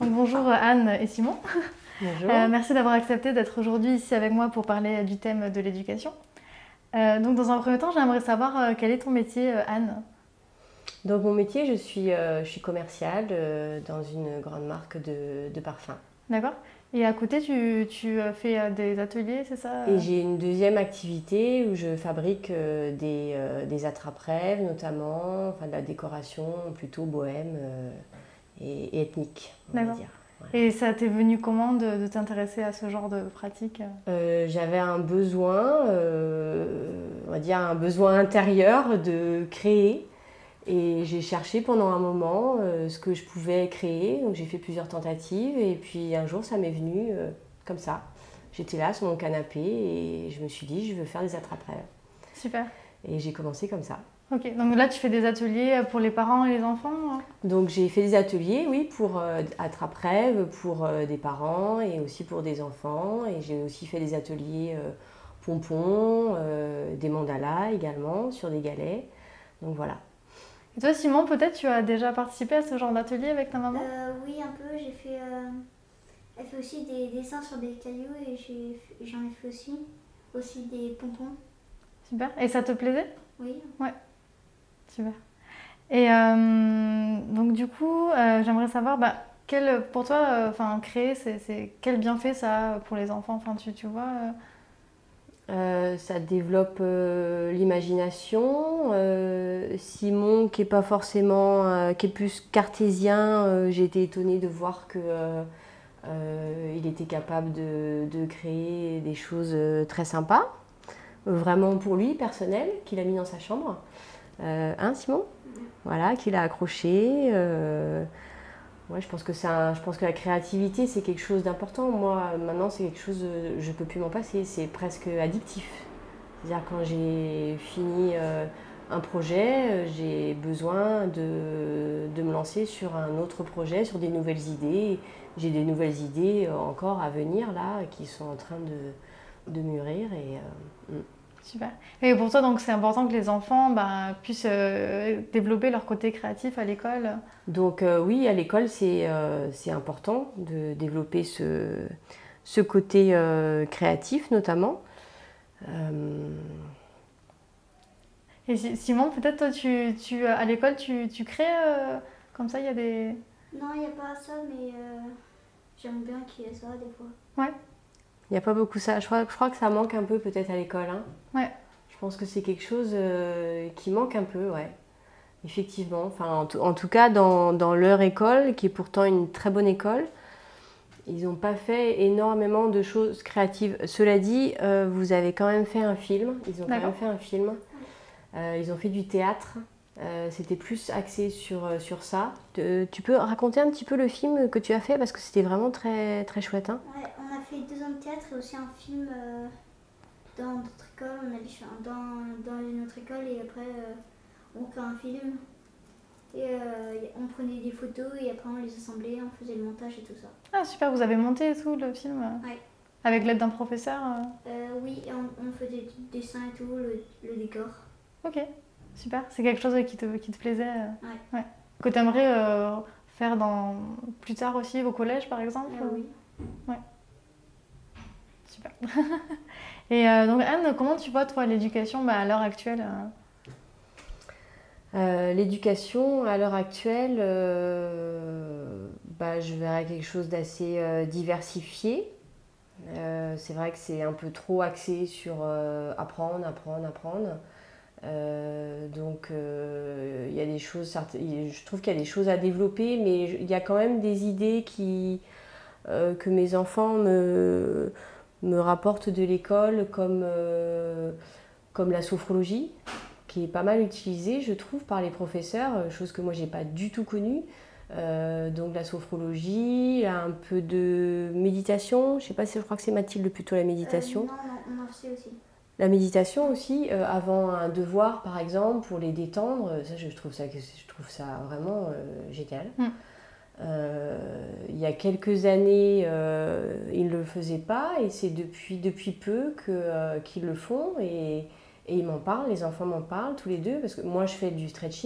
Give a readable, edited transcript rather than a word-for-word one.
Donc, bonjour Anne et Simon. Bonjour. Merci d'avoir accepté d'être aujourd'hui ici avec moi pour parler du thème de l'éducation. Donc dans un premier temps, j'aimerais savoir quel est ton métier, Anne. Donc mon métier, je suis commerciale dans une grande marque de parfums. D'accord. Et à côté, tu fais des ateliers, c'est ça? Et j'ai une deuxième activité où je fabrique des attrape-rêves notamment, enfin de la décoration plutôt bohème et ethnique, on va dire. Voilà. Et ça t'est venu comment de t'intéresser à ce genre de pratique? J'avais un besoin, on va dire un besoin intérieur de créer. Et j'ai cherché pendant un moment ce que je pouvais créer, donc j'ai fait plusieurs tentatives et puis un jour ça m'est venu comme ça. J'étais là sur mon canapé et je me suis dit je veux faire des attrape-rêves. Super. Et j'ai commencé comme ça. Ok, donc là tu fais des ateliers pour les parents et les enfants? Donc j'ai fait des ateliers, oui, pour attrape-rêves, pour des parents et aussi pour des enfants. Et j'ai aussi fait des ateliers pompons, des mandalas également sur des galets. Donc voilà. Et toi, Simon, peut-être tu as déjà participé à ce genre d'atelier avec ta maman? Oui, un peu. J'ai fait. Elle fait aussi des dessins sur des cailloux et j'en ai fait aussi des pompons. Super. Et ça te plaisait? Oui. Ouais. Super. Et donc du coup, j'aimerais savoir, pour toi, créer, quel bienfait ça a pour les enfants? Enfin, tu vois. Ça développe l'imagination. Simon, qui est pas forcément, qui est plus cartésien, j'ai été étonnée de voir que il était capable de créer des choses très sympas, vraiment pour lui, personnel, qu'il a mis dans sa chambre. Hein, Simon? Voilà, qu'il a accroché. Ouais, je pense que la créativité, c'est quelque chose d'important. Moi, maintenant, c'est quelque chose, je ne peux plus m'en passer. C'est presque addictif. C'est-à-dire, quand j'ai fini un projet, j'ai besoin de me lancer sur un autre projet, sur des nouvelles idées. J'ai des nouvelles idées encore à venir, là, qui sont en train de mûrir. Super. Et pour toi, donc, c'est important que les enfants puissent développer leur côté créatif à l'école? Donc oui, à l'école, c'est important de développer ce côté créatif, notamment. Et Simon, peut-être toi, à l'école, tu crées comme ça, il y a des... Non, il n'y a pas ça, mais j'aime bien qu'il y ait ça des fois. Ouais. Il n'y a pas beaucoup ça. Je crois que ça manque un peu peut-être à l'école. Hein. Ouais. Je pense que c'est quelque chose qui manque un peu, ouais. Effectivement. Enfin, en tout cas, dans leur école, qui est pourtant une très bonne école, ils n'ont pas fait énormément de choses créatives. Cela dit, vous avez quand même fait un film. Ils ont quand même fait un film. Ils ont fait du théâtre. C'était plus axé sur ça. Tu peux raconter un petit peu le film que tu as fait parce que c'était vraiment très, très chouette. Hein. Ouais, on a fait 2 ans de théâtre et aussi un film dans notre école. On allait dans une autre école et après on fait un film. Et on prenait des photos et après on les assemblait, on faisait le montage et tout ça. Ah super, vous avez monté tout le film Ouais. Avec l'aide d'un professeur Oui, on faisait des dessins et tout, le décor. Ok, super. C'est quelque chose qui te plaisait Ouais. Que tu aimerais faire plus tard aussi au collège par exemple? Oui. Ouais. Super. Et donc Anne, comment tu vois toi l'éducation à l'heure actuelle? L'éducation à l'heure actuelle, je verrais quelque chose d'assez diversifié. C'est vrai que c'est un peu trop axé sur apprendre. Il y a des choses, je trouve qu'il y a des choses à développer, mais il y a quand même des idées que mes enfants me rapportent de l'école, comme la sophrologie, qui est pas mal utilisée, je trouve, par les professeurs, chose que moi j'ai pas du tout connue. Donc la sophrologie, un peu de méditation, je sais pas si je crois que c'est Mathilde plutôt la méditation. Non, on en fait aussi. La méditation aussi, avant un devoir par exemple, pour les détendre, ça je trouve ça vraiment génial. Il y a quelques années, ils ne le faisaient pas et c'est depuis peu qu'ils le font et ils m'en parlent, les enfants m'en parlent tous les deux parce que moi je fais du stretching.